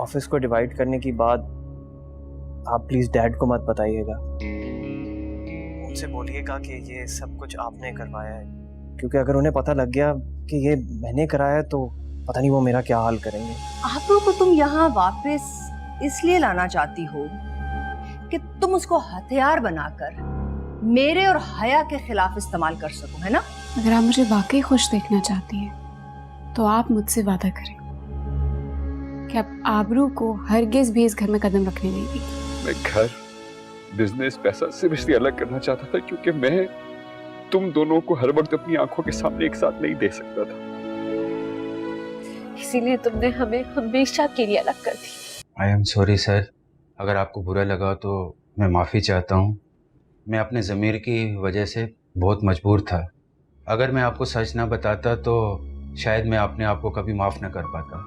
Office को divide करने की बात आप प्लीज डैड को मत बताइएगा। उनसे बोलिएगा कि ये सब कुछ आपने करवाया है, क्योंकि अगर उन्हें पता लग गया कि ये मैंने कराया है तो पता नहीं वो मेरा क्या हाल करेंगे। आबरू को तुम यहाँ वापस इसलिए लाना चाहती हो कि तुम उसको हथियार बनाकर मेरे और हया के खिलाफ इस्तेमाल कर सको, है ना? अगर आप मुझे वाकई खुश देखना चाहती हैं तो आप मुझसे वादा करें कि आप आबरू को हरगिज भी इस घर में कदम रखने नहीं देंगी। मैं घर, बिजनेस, पैसा सिर्फ इसलिए अलग करना चाहता था क्योंकि मैं तुम दोनों को हर वक्त अपनी आंखों के सामने एक साथ नहीं दे सकता था। इसीलिए तुमने हमें हमेशा के लिए अलग कर दी। आई एम सॉरी सर, अगर आपको बुरा लगा तो मैं माफ़ी चाहता हूँ। मैं अपने ज़मीर की वजह से बहुत मजबूर था। अगर मैं आपको सच ना बताता तो शायद मैं अपने आप को कभी माफ़ ना कर पाता।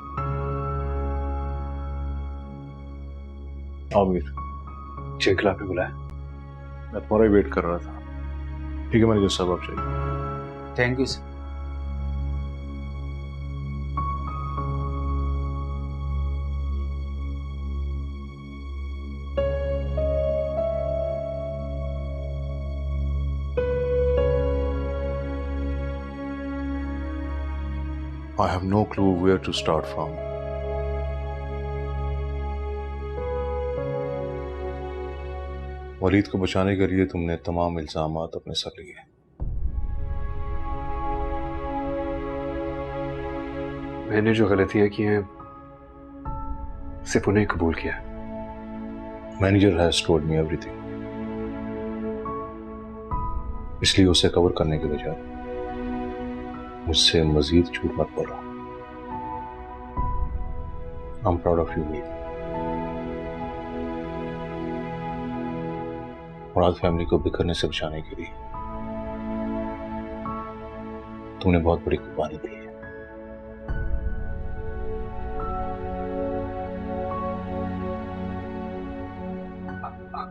आमिर, अंकल आपने बुलाया? मैं तुम्हारा ही वेट कर रहा था। ठीक है, मैंने जो सब आप चाहिए। Thank you sir. I have no clue where to start from. Waleed को बचाने के लिए तुमने तमाम इल्जामात अपने सर लिए। मैंने जो गलतियां की हैं सिर्फ उन्हें कबूल किया। Manager has told me everything, इसलिए उसे कवर करने के बजाय मुझसे मजीद झूठ मत बोलो। I am proud of you Mir. Murad family को बिखरने से बचाने के लिए तुमने बहुत बड़ी कुर्बानी दी है।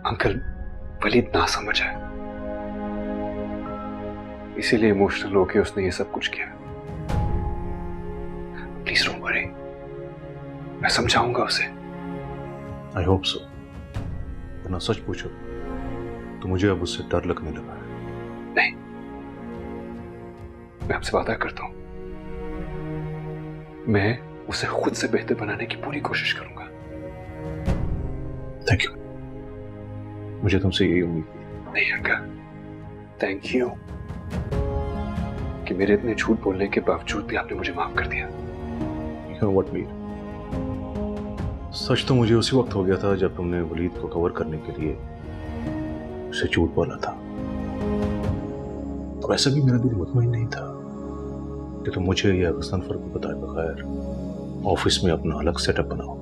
अंकल, वलीद ना समझ है, इसीलिए इमोशनल होके उसने ये सब कुछ किया। प्लीज डोंट वरी, मैं समझाऊंगा उसे। I hope so. वरना सच पूछो तो मुझे अब उससे डर लगने लगा है। नहीं, मैं आपसे वादा करता हूं, मैं उसे खुद से बेहतर बनाने की पूरी कोशिश करूंगा। Thank you. मुझे तुमसे यही उम्मीद थी। नहीं अंकल, थैंक यू कि मेरे इतने झूठ बोलने के बावजूद भी आपने मुझे माफ कर दिया। You know what, मीर, सच तो मुझे उसी वक्त हो गया था जब तुमने वलीद को कवर करने के लिए उसे झूठ बोला था। और ऐसा भी मेरा दिल मुतमईन नहीं था कि तुम मुझे या गजनफर को बताए बगैर ऑफिस में अपना अलग सेटअप बनाओ।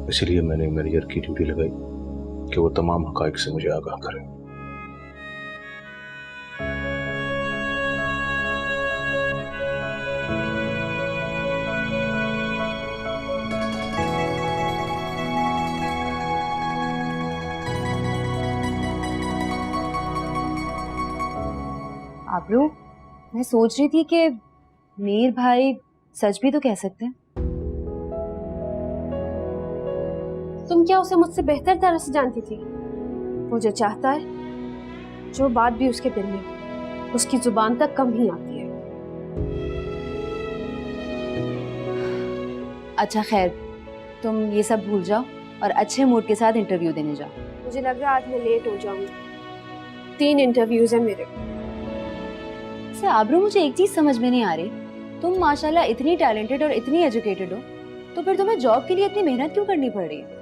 इसलिए मैंने मैनेजर की ड्यूटी लगाई कि वो तमाम हकाइक से मुझे आगाह करे। आबरू, मैं सोच रही थी कि मीर भाई सच भी तो कह सकते हैं। तुम क्या उसे मुझसे बेहतर तरह से जानती थी? वो जो चाहता है, जो बात भी उसके दिल में, उसकी जुबान तक कम ही आती है। अच्छा खैर, तुम ये सब भूल जाओ और अच्छे मूड के साथ इंटरव्यू देने जाओ। मुझे लग रहा है आज मैं लेट हो जाऊंगी। 3 इंटरव्यूज है मेरे। से आबरू, मुझे एक चीज समझ में नहीं आ रही, तुम माशाल्लाह इतनी टैलेंटेड और इतनी एजुकेटेड हो, तो फिर तुम्हें जॉब के लिए इतनी मेहनत क्यों करनी पड़ रही है?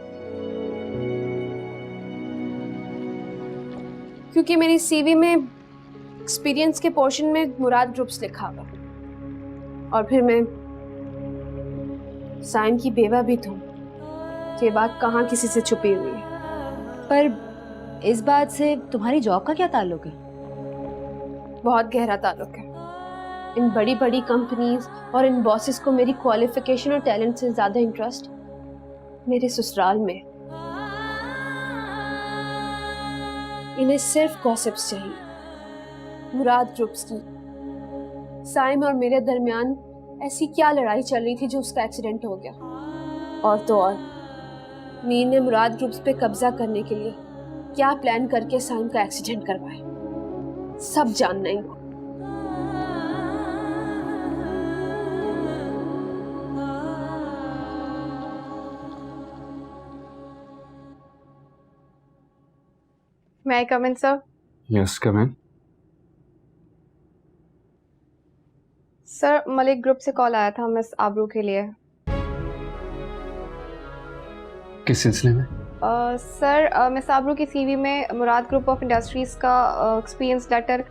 क्योंकि मेरी सीवी में एक्सपीरियंस के पोर्शन में मुराद ग्रुप्स लिखा हुआ, और फिर मैं साइन की बेवा भी हूँ। ये बात कहाँ किसी से छुपी हुई है। पर इस बात से तुम्हारी जॉब का क्या ताल्लुक है? बहुत गहरा ताल्लुक है। इन बड़ी बड़ी कंपनीज और इन बॉसेस को मेरी क्वालिफिकेशन और टैलेंट से ज्यादा इंटरेस्ट मेरे ससुराल में। इन्हें सिर्फ गॉसिप्स चाहिए। मुराद ग्रुप्स की, साइम और मेरे दरमियान ऐसी क्या लड़ाई चल रही थी जो उसका एक्सीडेंट हो गया? और तो और मीर ने मुराद ग्रुप्स पे कब्जा करने के लिए क्या प्लान करके साइम का एक्सीडेंट करवाया, सब जानना इनको। May I come in, sir? Yes come in. Sir, Malik group से कॉल आया था मिस आबरू के लिए। किस सिलसिले में? सर, मिस आबरू की सीवी में मुराद ग्रुप ऑफ इंडस्ट्रीज का एक्सपीरियंस लेटर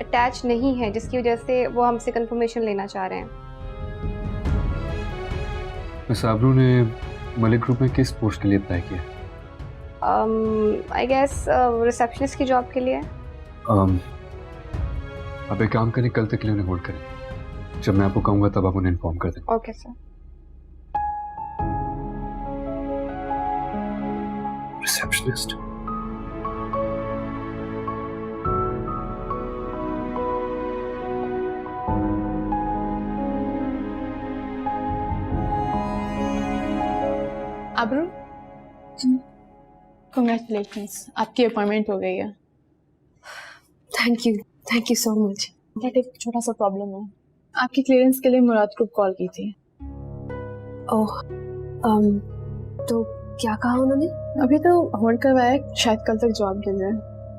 अटैच नहीं है, जिसकी वजह से वो हमसे कंफर्मेशन लेना चाह रहे हैं। मिस आबरू ने मलिक ग्रुप में किस पोस्ट के लिए अप्लाई किया? आई गेस रिसेप्शनिस्ट की जॉब के लिए। अब एक काम करें, कल तक के लिए उन्हें होल्ड करें। जब मैं आपको कहूँगा तब आप उन्हें इन्फॉर्म कर दें। Okay sir. रिसेप्शनिस्ट? आबरू, कंग्रेचुलेशंस, आपकी अपॉइंटमेंट हो गई है। Thank you so much. But एक छोटा सा प्रॉब्लम है, आपकी क्लियरेंस के लिए मुराद ग्रुप कॉल की थी। ओह, तो क्या कहा उन्होंने? अभी तो होल्ड करवाया है, शायद कल तक जॉब मिल जाए।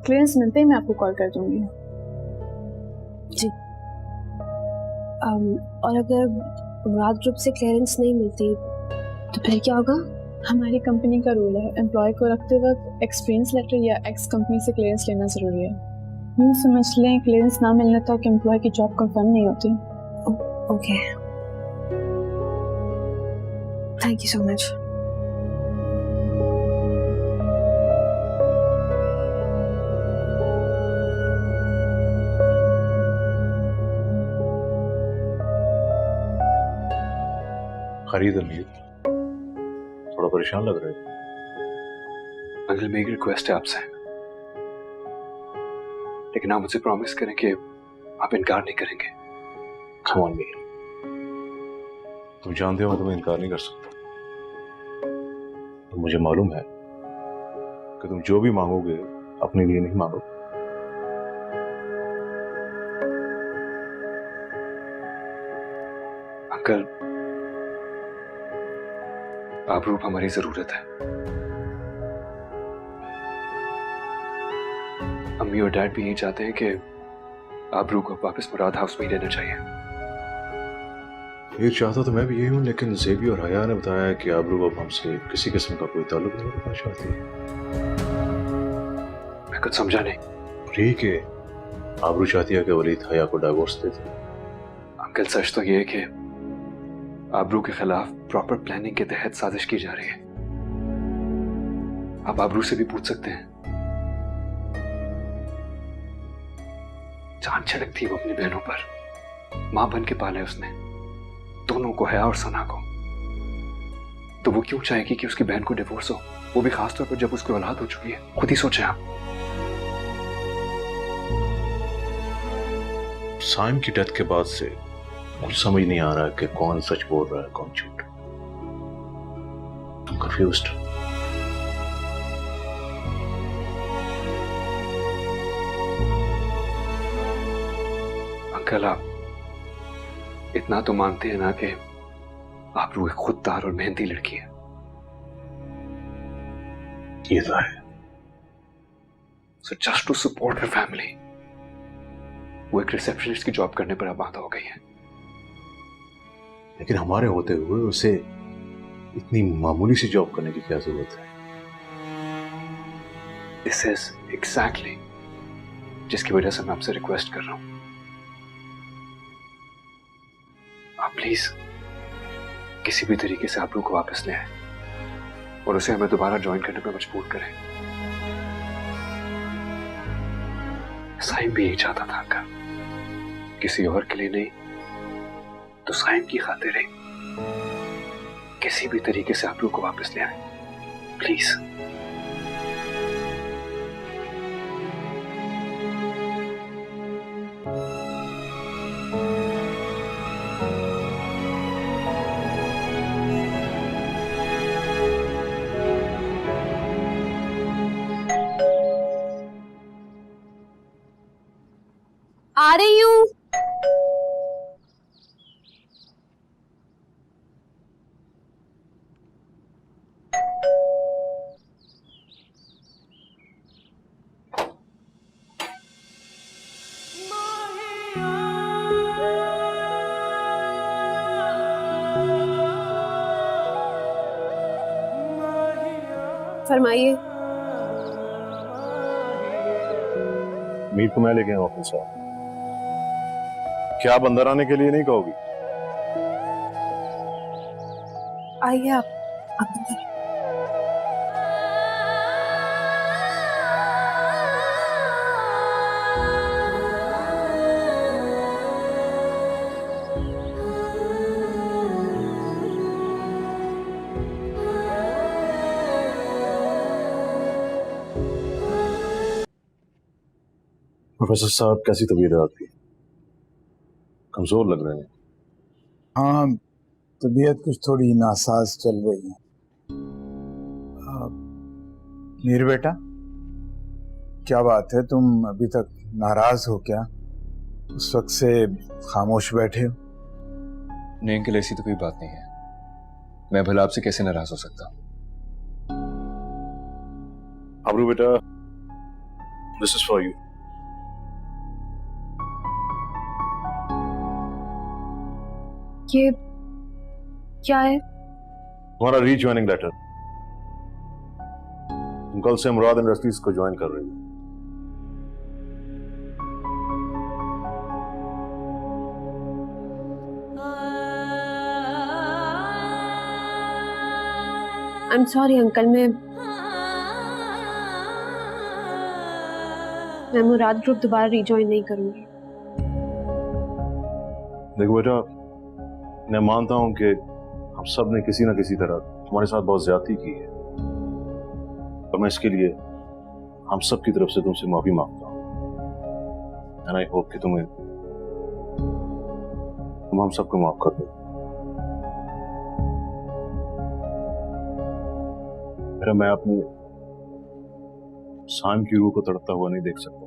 क्लियरेंस मिलते ही मैं आपको कॉल कर दूंगी। जी। और अगर मुराद ग्रुप से क्लियरेंस नहीं मिलती तो फिर क्या होगा? हमारी कंपनी का रूल है, एम्प्लॉय को रखते वक्त एक्सपीरियंस लेटर या एक्स कंपनी से क्लियरेंस लेना जरूरी है। यूँ समझ लें, क्लियरेंस ना मिलने तक एम्प्लॉय की जॉब कंफर्म नहीं होती। Okay, thank you so much. खरीद अमीर, थोड़ा परेशान लग रहे हो। अंकल, मेरी रिक्वेस्ट है आपसे, लेकिन आप मुझसे प्रॉमिस करें कि आप इनकार नहीं करेंगे। Come on, मीर, तुम जानते हो मैं तुम्हें इनकार नहीं कर सकता। तो मुझे मालूम है कि तुम जो भी मांगोगे अपने लिए नहीं मांगोगे। अंकल, आबरू हमारी जरूरत है। अम्मी और डैड भी यही चाहते हैं कि आबरू को वापस मुराद हाउस में ही रहना चाहिए। ये चाहता तो मैं भी यही हूँ, लेकिन जेबी और हया ने बताया कि आबरू अब हमसे किसी किस्म का कोई ताल्लुक नहीं रखना चाहती। मैं कुछ समझा नहीं। ठीक है, आबरू चाहती है कि वलीद हया को डाइवोर्स दे दे। अंकल, सच तो ये है कि आबरू के खिलाफ प्रॉपर प्लानिंग के तहत साजिश की जा रही है। आप आबरू से भी पूछ सकते हैं। जान छिड़कती वो अपनी बहनों पर, मां बन के पाला है उसने दोनों को, हया और सना को। तो वो क्यों चाहेगी कि उसकी बहन को डिवोर्स हो, वो भी खास तौर पर जब उसकी औलाद हो चुकी है? खुद ही सोचें आप। साइम की डेथ के बाद से मुझे समझ नहीं आ रहा कि कौन सच बोल रहा है कौन झूठ। I'm confused. अंकल, आप इतना तो मानते हैं ना कि आबरू एक खुददार और मेहनती लड़की है? ये तो है। So just to support her family, वो एक रिसेप्शनिस्ट की जॉब करने पर आबाद हो गई है। लेकिन हमारे होते हुए उसे इतनी मामूली सी जॉब करने की क्या जरूरत है? This is exactly जिसकी वजह से मैं आपसे रिक्वेस्ट कर रहा हूं। आप प्लीज किसी भी तरीके से आबरू को वापस ले आए और उसे हमें दोबारा ज्वाइन करने पर मजबूर करें। साइम भी यही चाहता था अंकल, किसी और के लिए नहीं तो साइम की खातिर ही किसी भी तरीके से आबरू को वापस ले आए प्लीज। आ रही हूँ। फरमाइए। मीर को मैं लेके आया ऑफिस साहब। क्या आप अंदर आने के लिए नहीं कहोगी? आइए आप अंदर। प्रोफेसर साहब कैसी तबीयत है आपकी? कमजोर लग रहे हैं। हाँ, तबीयत कुछ थोड़ी नासाज चल रही है। मीर बेटा, क्या बात है, तुम अभी तक नाराज हो क्या? उस वक्त से खामोश बैठे हो। नहीं अंकल, ऐसी तो कोई बात नहीं है। मैं भला आपसे कैसे नाराज हो सकता हूँ? आबरू बेटा, दिस इज फॉर यू। ये क्या है? तुम्हारा रीज्वाइनिंग लेटर। तुम कल से मुराद इंडस्ट्रीज को ज्वाइन कर रही हो। आई एम सॉरी अंकल, मैं मुराद ग्रुप दोबारा रिजॉइन नहीं करूंगी। देखो बेटा, मैं मानता हूं कि हम सब ने किसी ना किसी तरह तुम्हारे साथ बहुत ज्यादती की है, और मैं इसके लिए हम सब की तरफ से तुमसे माफी मांगता हूं। एंड आई होप कि तुम हम सबको माफ कर दो। मेरा मैं अपने साइम की रूह को तड़पता हुआ नहीं देख सकता,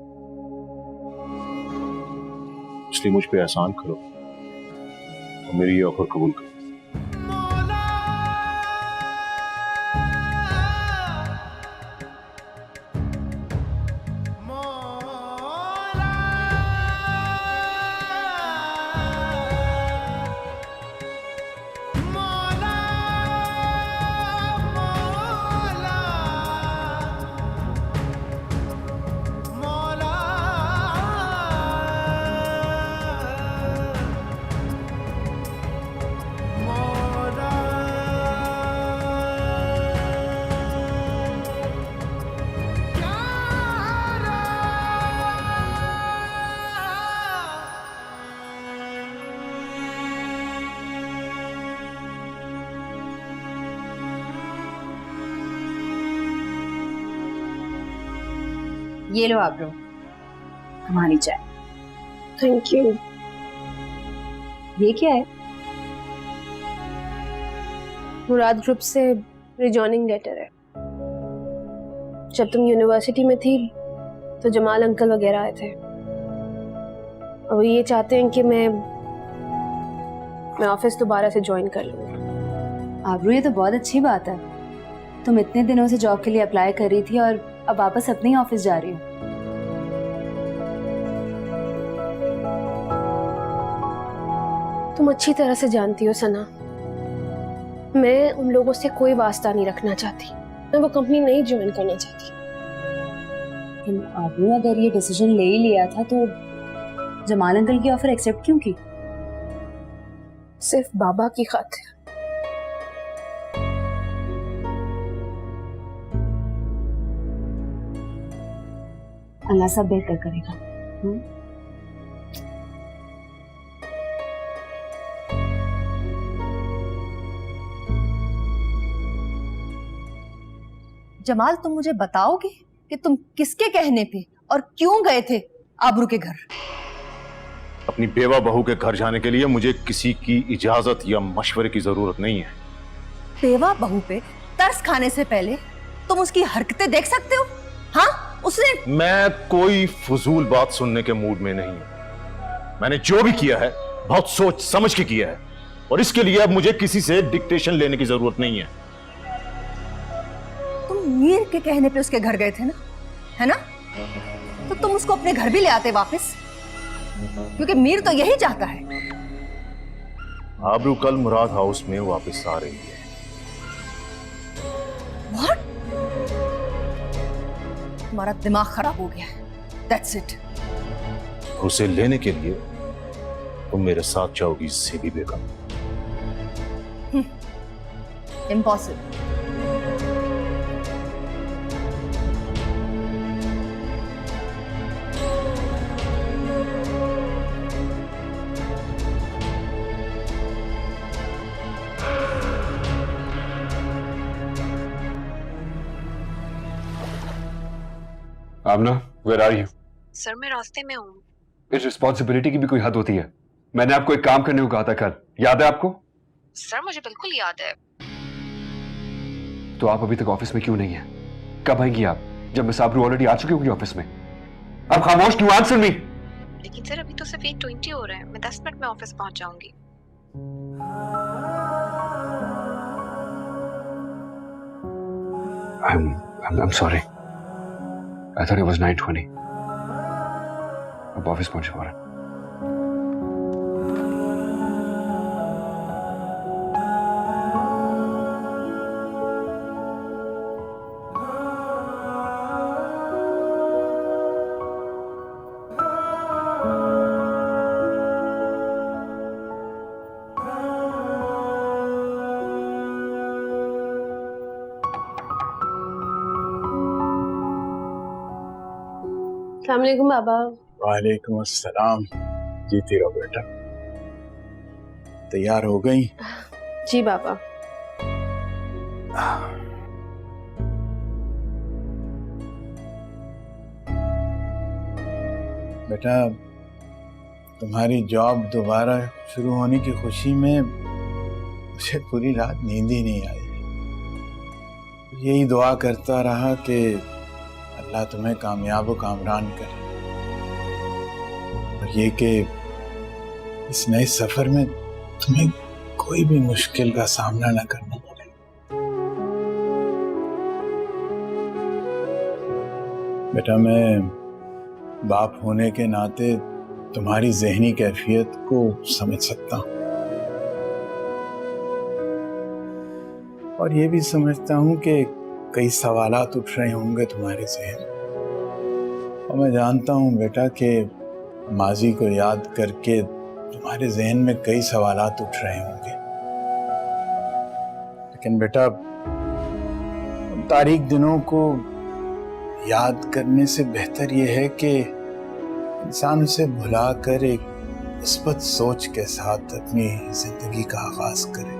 इसलिए मुझ पे एहसान करो और मेरी ये ऑफर कबूल करो। ये लो आबरू, तुम्हारी चाय। Thank you. ये क्या है? मुराद ग्रुप से रिजॉइनिंग लेटर है। जब तुम यूनिवर्सिटी में थी तो जमाल अंकल वगैरह आए थे, और वो ये चाहते हैं कि मैं ऑफिस दोबारा से ज्वाइन कर लूँ। आबरू, ये तो बहुत अच्छी बात है। तुम इतने दिनों से जॉब के लिए अप्लाई कर रही थी और अब वापस अपने ही ऑफिस जा रही हो। तुम अच्छी तरह से जानती हो सना, मैं उन लोगों से कोई वास्ता नहीं रखना चाहती। मैं वो कंपनी नहीं ज्वाइन करना चाहती। लेकिन आबरू, अगर ये डिसीजन ले ही लिया था तो जमाल अंकल की ऑफर एक्सेप्ट क्यों की? सिर्फ बाबा की खातिर। अल्लाह सब बेहतर करेगा। जमाल, तुम मुझे बताओगे कि तुम किसके कहने पे और क्यों गए थे आबरू के घर? अपनी बेवा बहू के घर जाने के लिए मुझे किसी की इजाजत या मशवरे की जरूरत नहीं है। बेवा बहू पे तरस खाने से पहले तुम उसकी हरकतें देख सकते हो? हाँ, उसने मैं कोई फजूल बात सुनने के मूड में नहीं हूं। मैंने जो भी किया है बहुत सोच समझ के किया है, और इसके लिए अब मुझे किसी से डिक्टेशन लेने की जरूरत नहीं है। तुम मीर के कहने पे उसके घर गए थे ना, है ना? तो तुम उसको अपने घर भी ले आते वापस, क्योंकि मीर तो यही चाहता है। आबरू कल मुराद हाउस में वापस आ रही है। What? तुम्हारा दिमाग खराब हो गया है। That's it. और उसे लेने के लिए तुम मेरे साथ जाओगी Sebi Begum. Impossible. Amna, where are you? Sir मैं रास्ते में हूँ। इस रिस्पॉन्सिबिलिटी की भी कोई हद होती है। मैंने आपको एक काम करने को कहा था कल, याद है आपको? सर मुझे बिल्कुल याद है। तो आप अभी तक ऑफिस में क्यों नहीं है? कब आएंगी आप? जब मिस आबरू ऑलरेडी आ चुकी होंगी ऑफिस में। आप खामोश क्यों? Answer me. लेकिन सर अभी तो सिर्फ 8:20 हो रहे हैं, मैं 10 मिनट में ऑफिस पहुंच जाऊंगी। I'm sorry. I thought it was 9:20. अब ऑफिस पहुंचे फौरन। अस्सलाम वालेकुम बाबा। वालेकुम अस्सलाम। जीती रहो बेटा। तैयार हो गई? जी बाबा। बेटा, तुम्हारी जॉब दोबारा शुरू होने की खुशी में मुझे पूरी रात नींद ही नहीं आई। यही दुआ करता रहा कि अल्लाह तुम्हें कामयाब व कामरान करे, और ये कि इस नए सफर में तुम्हें कोई भी मुश्किल का सामना न करना पड़े। बेटा, मैं बाप होने के नाते तुम्हारी जहनी कैफियत को समझ सकता हूँ, और ये भी समझता हूँ कि कई सवालात उठ रहे होंगे तुम्हारे जहन, और मैं जानता हूँ बेटा कि माजी को याद करके तुम्हारे जहन में कई सवालात उठ रहे होंगे। लेकिन बेटा, उन तारीख दिनों को याद करने से बेहतर यह है कि इंसान उसे भुलाकर एक मुस्बत सोच के साथ अपनी जिंदगी का आगाज करे।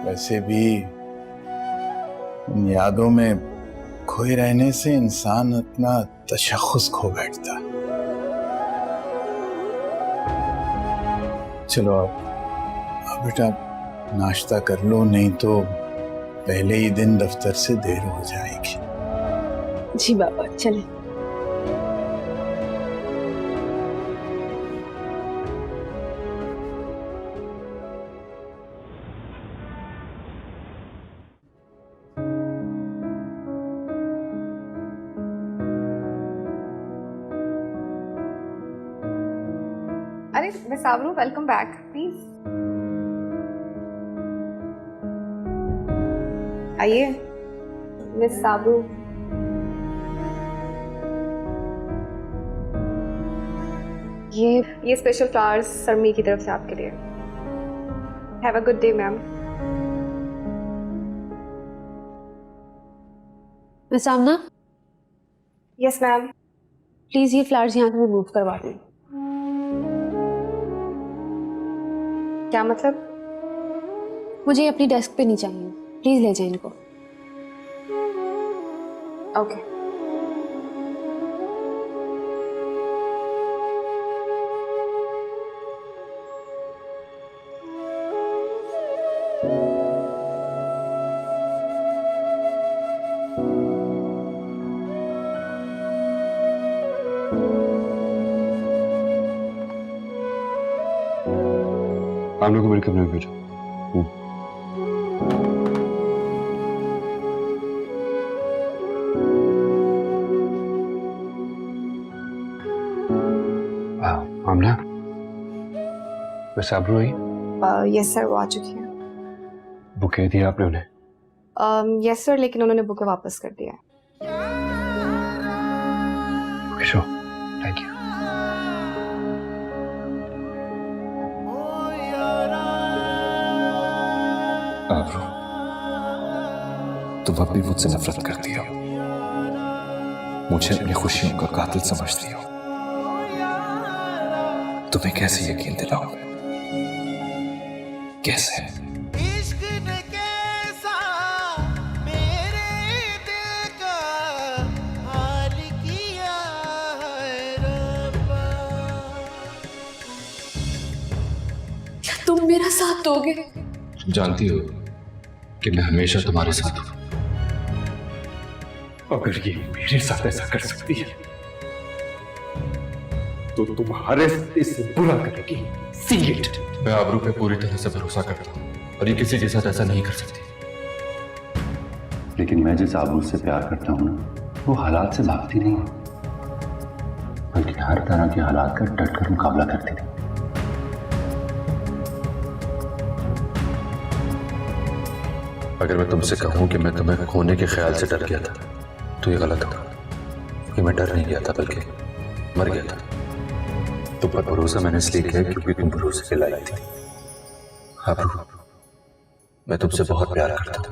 वैसे भी उन यादों में खोए रहने से इंसान अपना तशख़्ख़ुस खो बैठता। चलो अब बेटा नाश्ता कर लो, नहीं तो पहले ही दिन दफ्तर से देर हो जाएगी। जी बाबा, चलें। अरे मिस आबरू, वेलकम बैक। प्लीज आइए। मिस आबरू, ये स्पेशल फ्लावर्स सरमी की तरफ से आपके लिए। Have a good day ma'am. Miss Amna, yes ma'am. Please ये फ्लावर्स यहाँ से रिमूव करवा दें। क्या मतलब? मुझे अपनी डेस्क पे नहीं चाहिए, प्लीज ले जाए इनको। ओके। आमना को मेरे कमरे में भेजो। आमना, वैसे आबरू आई? यस सर, वो आ चुकी है। बुके दिया आपने उन्हें? यस सर, लेकिन उन्होंने बुके वापस कर दिया है। Okay so, thank you. आबरू, तुम अब भी मुझसे नफरत करती हो, मुझे अपनी खुशियों का कातिल समझती हो। तुम्हें कैसे यकीन दिलाऊं? कैसे? इश्क ने कैसा मेरे दिल का हाल किया है रब्बा। क्या तुम मेरा साथ दोगे? तुम जानती हो कि मैं हमेशा तुम्हारे साथ हूं। अगर ये मेरे साथ ऐसा कर सकती है तो तुम्हारे इससे बुरा करेगी। See it। मैं आबरू पे पूरी तरह से भरोसा करता हूँ और ये किसी के साथ ऐसा नहीं कर सकती। लेकिन मैं जिस आबरू से प्यार करता हूँ ना, वो हालात से भागती नहीं है, बल्कि हर तरह के हालात का डटकर मुकाबला करती थी। अगर मैं तुमसे कहूं कि मैं तुम्हें खोने के ख्याल से डर गया था तो ये गलत होगा, क्योंकि मैं डर नहीं गया था बल्कि मर गया था। तुम पर भरोसा मैंने इसलिए किया क्योंकि तुम भरोसे के लायक थी। आबरू, मैं तुमसे बहुत प्यार करता था।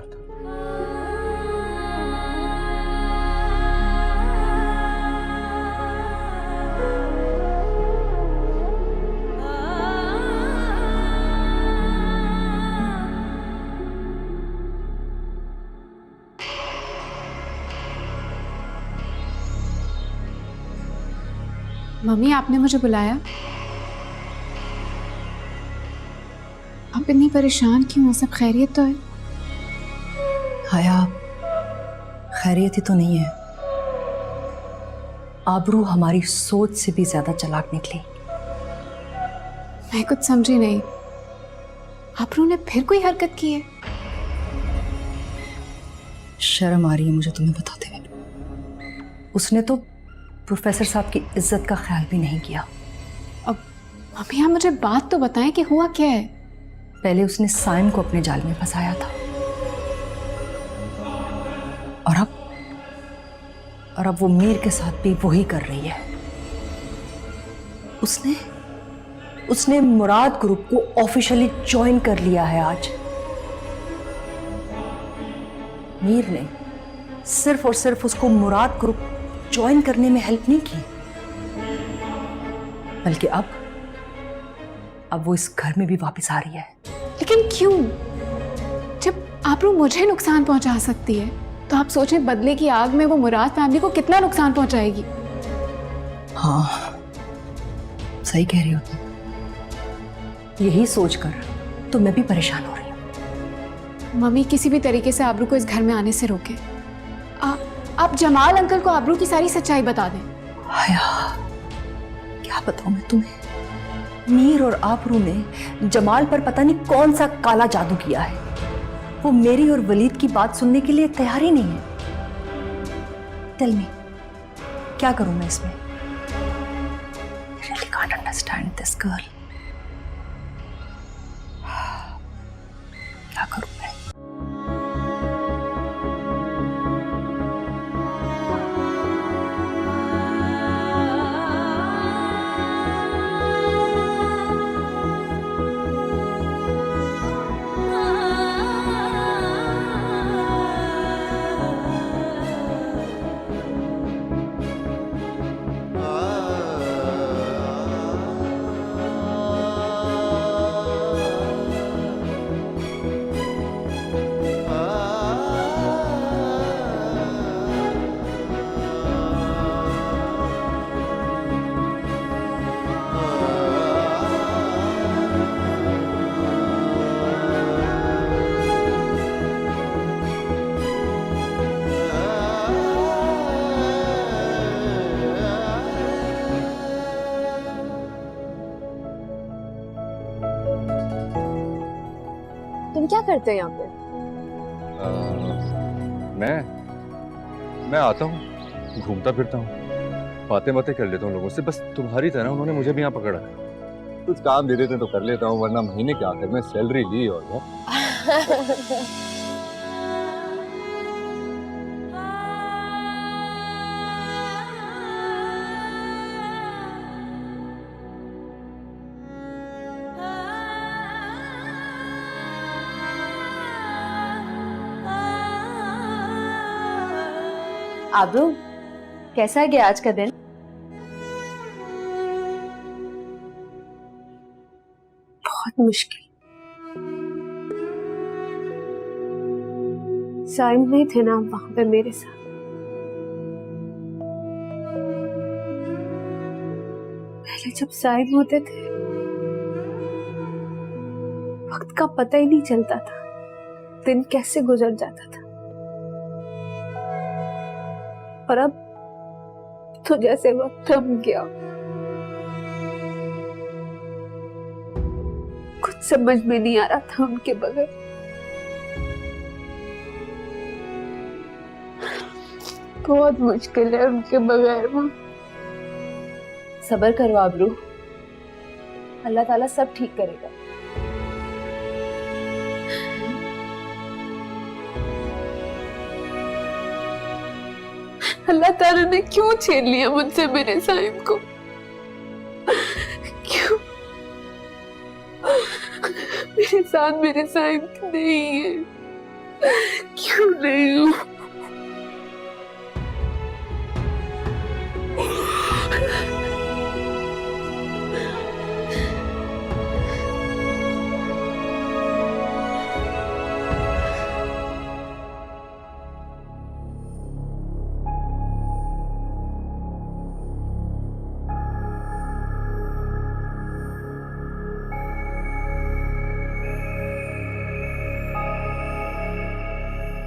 मम्मी, आपने मुझे बुलाया? आप इतनी परेशान क्यों हो? सब खैरियत तो है? हया, खैरियत ही तो नहीं है। आबरू हमारी सोच से भी ज्यादा चालाक निकली। मैं कुछ समझी नहीं। आबरू ने फिर कोई हरकत की है? शर्म आ रही है मुझे तुम्हें बताते हुए। उसने तो प्रोफेसर साहब की इज्जत का ख्याल भी नहीं किया। अब मम्मी, आप मुझे बात तो बताएं कि हुआ क्या है? पहले उसने साइम को अपने जाल में फंसाया था और अब वो मीर के साथ भी वही कर रही है। उसने मुराद ग्रुप को ऑफिशियली ज्वाइन कर लिया है आज। मीर ने सिर्फ और सिर्फ उसको मुराद ग्रुप ज्वाइन करने में हेल्प नहीं की, बल्कि अब वो इस घर में भी वापस आ रही है। लेकिन क्यों? जब आबरू मुझे नुकसान पहुंचा सकती है तो आप सोचें बदले की आग में वो मुराद फैमिली को कितना नुकसान पहुंचाएगी। हाँ, सही कह रही हो तुम। यही सोचकर तो मैं भी परेशान हो रही हूँ। मम्मी, किसी भी तरीके से आबरू को इस घर में आने से रोके। आप जमाल अंकल को आबरू की सारी सच्चाई बता दें। हया, क्या बताऊं मैं तुम्हें? मीर और आबरू ने जमाल पर पता नहीं कौन सा काला जादू किया है। वो मेरी और वलीद की बात सुनने के लिए तैयार ही नहीं है। टेल मी, क्या करूं मैं इसमें? I really can't understand this girl. क्या करूं मैं? करते हैं यहाँ पे? मैं आता हूँ, घूमता फिरता हूँ, बातें कर लेता हूँ लोगों से। बस तुम्हारी तरह उन्होंने मुझे भी यहाँ पकड़ा है। कुछ काम दे देते तो कर लेता हूँ, वरना महीने के आखिर में सैलरी ली और आबरू, कैसा गया आज का दिन? बहुत मुश्किल। साइम नहीं थे ना वहां पे मेरे साथ। पहले जब साइम होते थे वक्त का पता ही नहीं चलता था, दिन कैसे गुजर जाता था। और अब तो जैसे वक्त थम गया, कुछ समझ में नहीं आ रहा था उनके बगैर। बहुत मुश्किल है उनके बगैर। मां, सब्र करो आबरू, अल्लाह ताला सब ठीक करेगा। अल्लाह ताला ने क्यों छीन लिया मुझसे मेरे साहिब को? क्यों? मेरे साथ मेरे साहिब नहीं है, क्यों नहीं हूँ?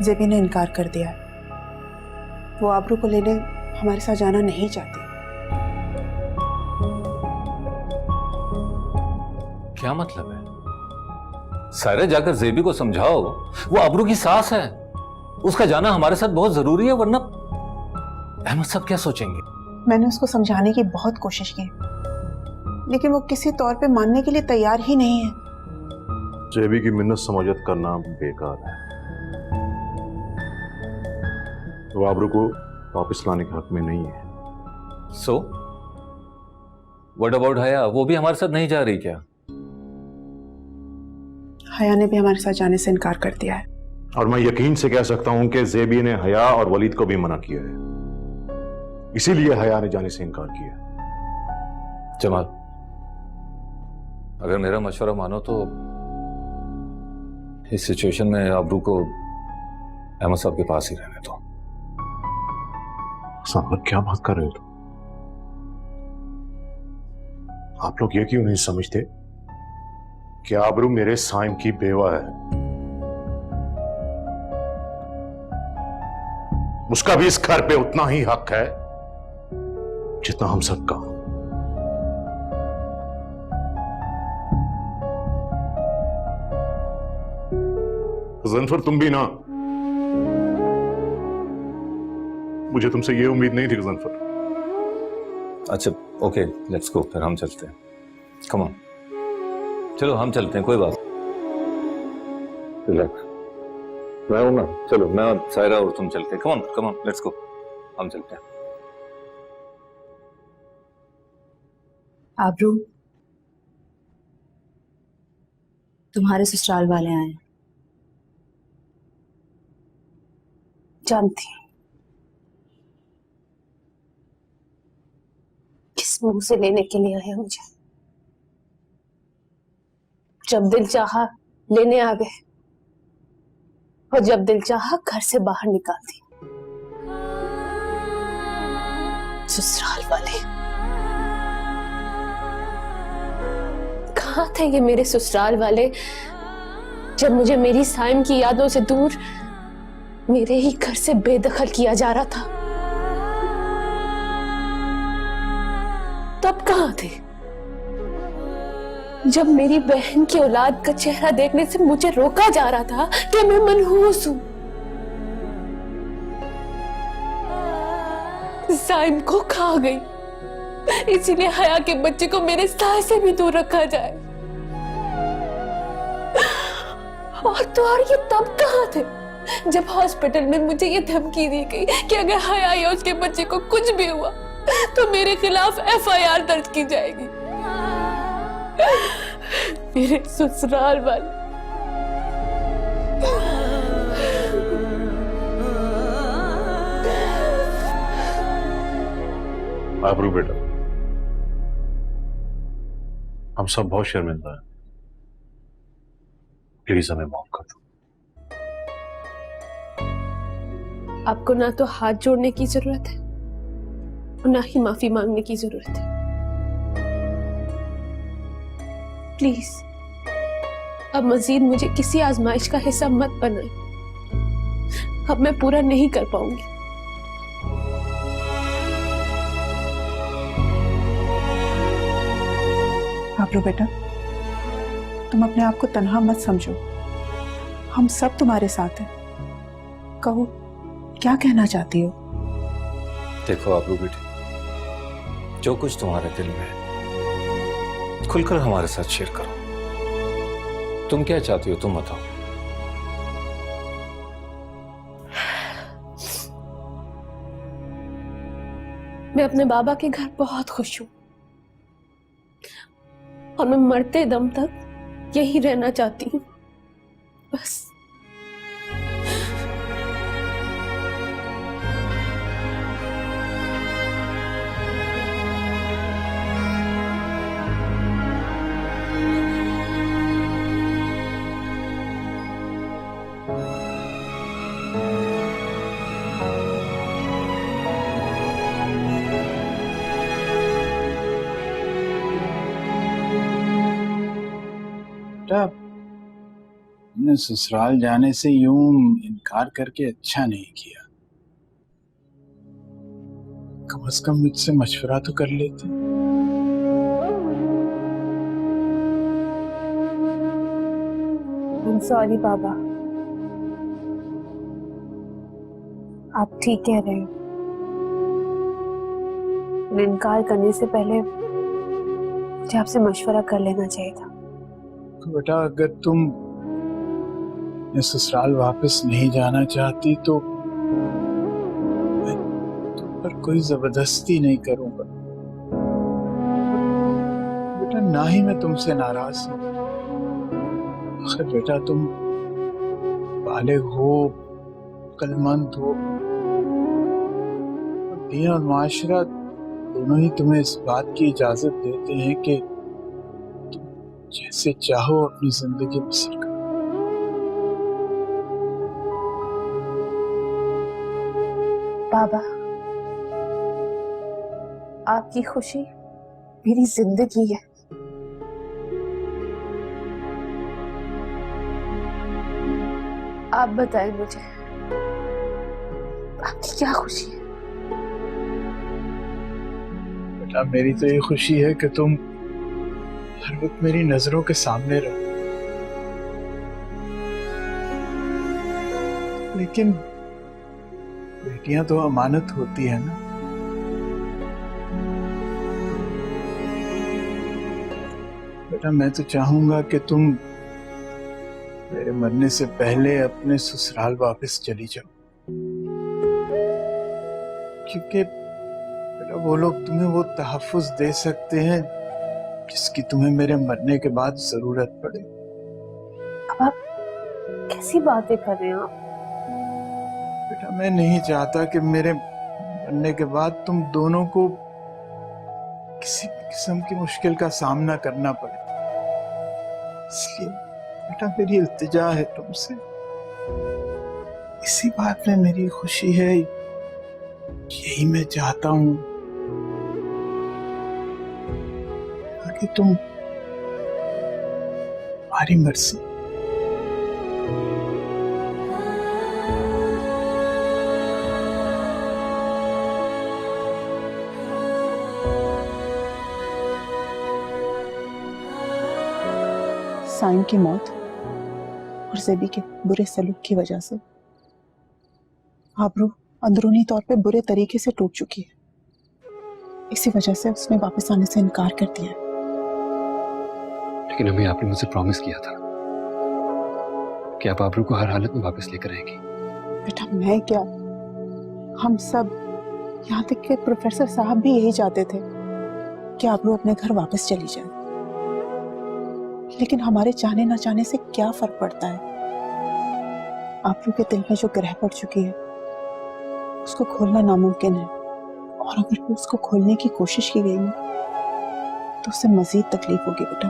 जेबी ने इनकार कर दिया है। वो आबरू को लेने हमारे साथ जाना नहीं चाहती। क्या मतलब है? सारे जाकर जेबी को समझाओ, वो आबरू की सास है, उसका जाना हमारे साथ बहुत जरूरी है, वरना अहमद साहब क्या सोचेंगे? मैंने उसको समझाने की बहुत कोशिश की, लेकिन वो किसी तौर पे मानने के लिए तैयार ही नहीं है। जेबी की मिन्नत समझत करना बेकार है। वो आबरू को वापस लाने के हक में नहीं है। सो व्हाट अबाउट हया? वो भी हमारे साथ नहीं जा रही क्या? हया ने भी हमारे साथ जाने से इनकार कर दिया है। और मैं यकीन से कह सकता हूं कि जेबी ने हया और वलीद को भी मना किया है, इसीलिए हया ने जाने से इनकार किया। जमाल, अगर मेरा मशवरा मानो तो इस सिचुएशन में आबरू को अहमद साहब के पास ही रहने दो। पर क्या बात कर रहे हो तुम? आप लोग ये क्यों नहीं समझते कि आबरू मेरे साइम की बेवा है? उसका भी इस घर पे उतना ही हक है जितना हम सबका। ज़नफर, तुम भी ना। मुझे तुमसे ये उम्मीद नहीं थी ज़नफर। अच्छा ओके, लेट्स गो, फिर हम चलते हैं। कम ऑन, चलो हम चलते हैं, कोई बात। रिलैक्स, मैं हूं ना। चलो मैं सायरा और तुम चलते हैं। कम ऑन लेट्स गो, हम चलते हैं। आबरू, तुम्हारे ससुराल वाले आए हैं। जानती हूँ किस मुंह से लेने के लिए आए मुझे। जब दिल चाहा लेने आ गए, और जब दिल चाहा घर से बाहर निकाल दी। ससुराल वाले कहाँ थे ये मेरे ससुराल वाले, जब मुझे मेरी साइम की यादों से दूर मेरे ही घर से बेदखल किया जा रहा था? तब कहाँ थे? जब मेरी बहन की औलाद का चेहरा देखने से मुझे रोका जा रहा था कि मैं मनहूस हूं। साइम को खा गई, इसीलिए हया के बच्चे को मेरे साय से भी दूर रखा जाए। और ये तब कहाँ थे जब हॉस्पिटल में मुझे ये धमकी दी गई कि अगर हया या उसके बच्चे को कुछ भी हुआ तो मेरे खिलाफ FIR दर्ज की जाएगी। मेरे ससुराल वाले आबरू बेटा, हम सब बहुत शर्मिंदा हैं, प्लीज हमें माफ कर दो। आपको ना तो हाथ जोड़ने की जरूरत है और ना ही माफी मांगने की जरूरत है। प्लीज अब मजीद मुझे किसी आजमाइश का हिस्सा मत बनाए। अब मैं पूरा नहीं कर पाऊंगी। आबरू बेटा, तुम अपने आप को तन्हा मत समझो, हम सब तुम्हारे साथ हैं। कहो, क्या कहना चाहती हो? देखो आबरू बेटी, जो कुछ तुम्हारे दिल में है खुलकर हमारे साथ शेयर करो। तुम क्या चाहती हो, तुम बताओ। मैं अपने बाबा के घर बहुत खुश हूं और मैं मरते दम तक यही रहना चाहती हूँ, बस। तुमने ससुराल जाने से यूं इनकार करके अच्छा नहीं किया। कम से कम मुझसे मशवरा तो कर लेते। सॉरी बाबा, आप ठीक कह रहे हैं। इनकार करने से पहले मुझे आपसे मशवरा कर लेना चाहिए था। तो बेटा, अगर तुम ससुराल वापस नहीं जाना चाहती तो मैं तुम पर कोई जबरदस्ती नहीं करूंगा। बेटा, ना ही मैं तुमसे नाराज हूं। आखिर बेटा, तुम बालिग हो, अक्लमंद हो, दीन और माशरा दोनों ही तुम्हें इस बात की इजाजत देते हैं कि तुम जैसे चाहो अपनी जिंदगी बसर करो। बाबा, आपकी खुशी मेरी जिंदगी है। आप बताएं मुझे, आपकी क्या खुशी है? बेटा, मेरी तो ये खुशी है कि तुम हर वक्त मेरी नजरों के सामने रहो। लेकिन बेटियां तो अमानत होती है ना। बेटा, मैं तो चाहूंगा कि तुम मेरे मरने से पहले अपने ससुराल वापस चली जाओ, क्योंकि बेटा वो लोग तुम्हें वो तहफ्फुज़ दे सकते हैं जिसकी तुम्हें मेरे मरने के बाद जरूरत पड़े। अब आप कैसी बातें कर रहे हैं आप? बेटा, मैं नहीं चाहता कि मेरे मरने के बाद तुम दोनों को किसी किस्म की मुश्किल का सामना करना पड़े। इसलिए बेटा, मेरी इल्तिजा है तुमसे, इसी बात में मेरी खुशी है, यही मैं चाहता हूं कि तुम हमारी मर्जी। साइम की मौत और ज़ेबी के बुरे सलूक की वजह से आबरू अंदरूनी तौर पे बुरे तरीके से टूट चुकी है। इसी वजह से उसने वापस आने से इनकार कर दिया है। लेकिन अम्मी, आपने मुझसे प्रॉमिस किया था कि आप आबरू को हर हालत में वापस लेकर आएंगी। बेटा मैं क्या, हम सब, यहाँ तक कि प्रोफेसर साहब भी यही चाहते थे कि आबरू अपने घर वापस चली जाए। लेकिन हमारे चाहने ना चाहने से क्या फर्क पड़ता है? आबरू के दिल में जो ग्रह पड़ चुकी है उसको खोलना नामुमकिन है, और अगर उसको खोलने की कोशिश की गई तो उससे मजीद तकलीफ होगी बेटा।